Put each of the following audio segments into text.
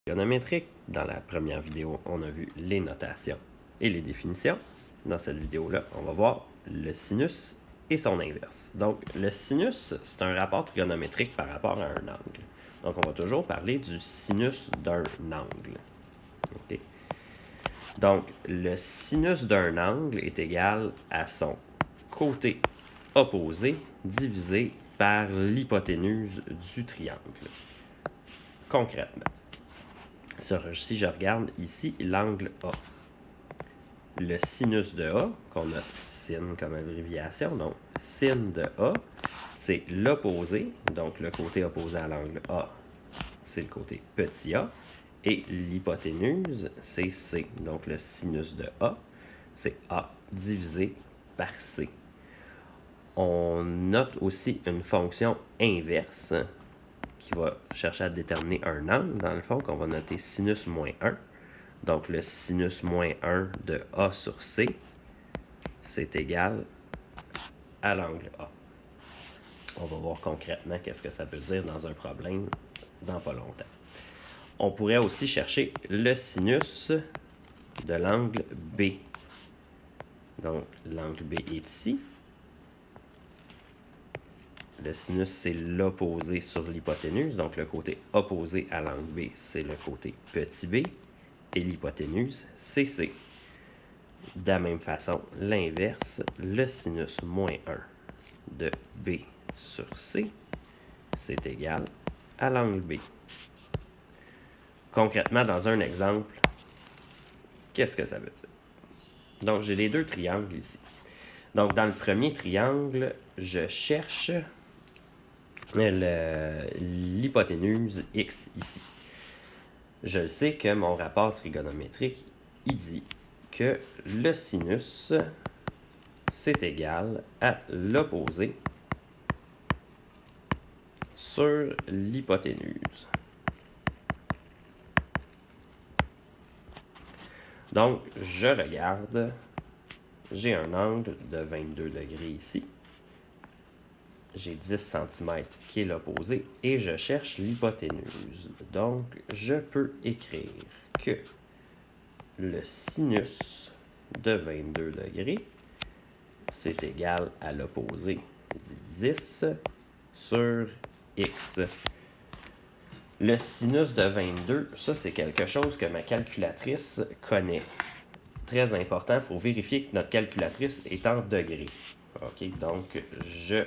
Trigonométrique. Dans la première vidéo, on a vu les notations et les définitions. Dans cette vidéo-là, on va voir le sinus et son inverse. Donc, le sinus, c'est un rapport trigonométrique par rapport à un angle. Donc, on va toujours parler du sinus d'un angle. Okay? Donc, le sinus d'un angle est égal à son côté opposé divisé par l'hypoténuse du triangle. Concrètement, si je regarde ici l'angle A, le sinus de A, qu'on a sin comme abréviation, donc sin de A, c'est l'opposé, donc le côté opposé à l'angle A, c'est le côté petit a, et l'hypoténuse, c'est C, donc le sinus de A, c'est A divisé par C. On note aussi une fonction inverse qui va chercher à déterminer un angle, dans le fond, qu'on va noter sinus moins 1. Donc, le sinus moins 1 de A sur C, c'est égal à l'angle A. On va voir concrètement qu'est-ce que ça veut dire dans un problème dans pas longtemps. On pourrait aussi chercher le sinus de l'angle B. Donc, l'angle B est ici. Le sinus, c'est l'opposé sur l'hypoténuse. Donc, le côté opposé à l'angle B, c'est le côté petit b. Et l'hypoténuse, c'est C. De la même façon, l'inverse, le sinus moins 1 de B sur C, c'est égal à l'angle B. Concrètement, dans un exemple, qu'est-ce que ça veut dire? Donc, j'ai les deux triangles ici. Donc, dans le premier triangle, je cherche l'hypoténuse X ici. Je sais que mon rapport trigonométrique, il dit que le sinus, c'est égal à l'opposé sur l'hypoténuse. Donc, je regarde, j'ai un angle de 22 degrés ici. J'ai 10 cm qui est l'opposé et je cherche l'hypoténuse. Donc, je peux écrire que le sinus de 22 degrés, c'est égal à l'opposé 10 sur x. Le sinus de 22, ça c'est quelque chose que ma calculatrice connaît. Très important, il faut vérifier que notre calculatrice est en degrés. OK, donc je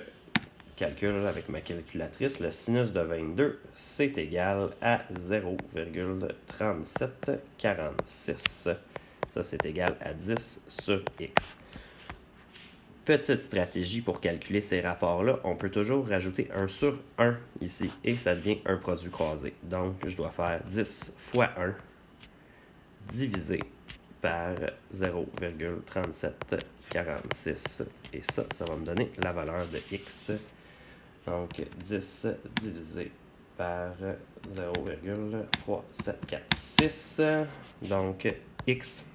calcule avec ma calculatrice, le sinus de 22, c'est égal à 0,3746. Ça, c'est égal à 10 sur x. Petite stratégie pour calculer ces rapports-là, on peut toujours rajouter 1 sur 1 ici, et ça devient un produit croisé. Donc, je dois faire 10 fois 1 divisé par 0,3746. Et ça va me donner la valeur de x. Donc, 10 divisé par 0,3746. Donc, x,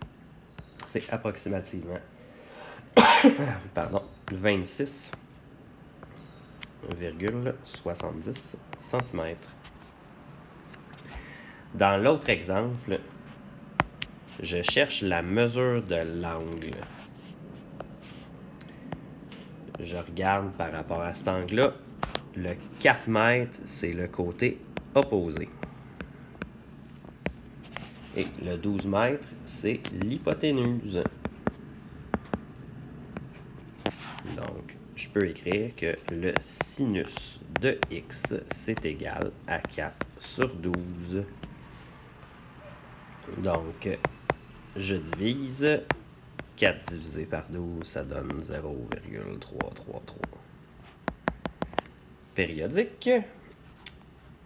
c'est approximativement 26,70 cm. Dans l'autre exemple, je cherche la mesure de l'angle. Je regarde par rapport à cet angle-là. Le 4 mètres, c'est le côté opposé. Et le 12 mètres, c'est l'hypoténuse. Donc, je peux écrire que le sinus de x, c'est égal à 4 sur 12. Donc, je divise. 4 divisé par 12, ça donne 0,333. Périodique.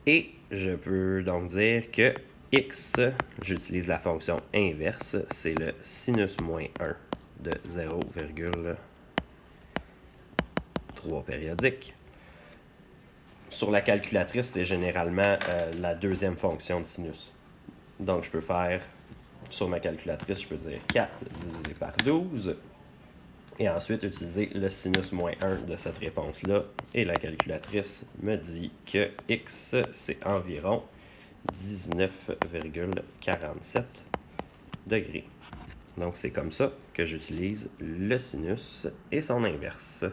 Et je peux donc dire que x, j'utilise la fonction inverse, c'est le sinus moins 1 de 0,3 périodique. Sur la calculatrice, c'est généralement la deuxième fonction de sinus. Donc, je peux faire, sur ma calculatrice, je peux dire 4 divisé par 12. Et ensuite, utiliser le sinus moins 1 de cette réponse-là. Et la calculatrice me dit que x, c'est environ 19,47 degrés. Donc, c'est comme ça que j'utilise le sinus et son inverse.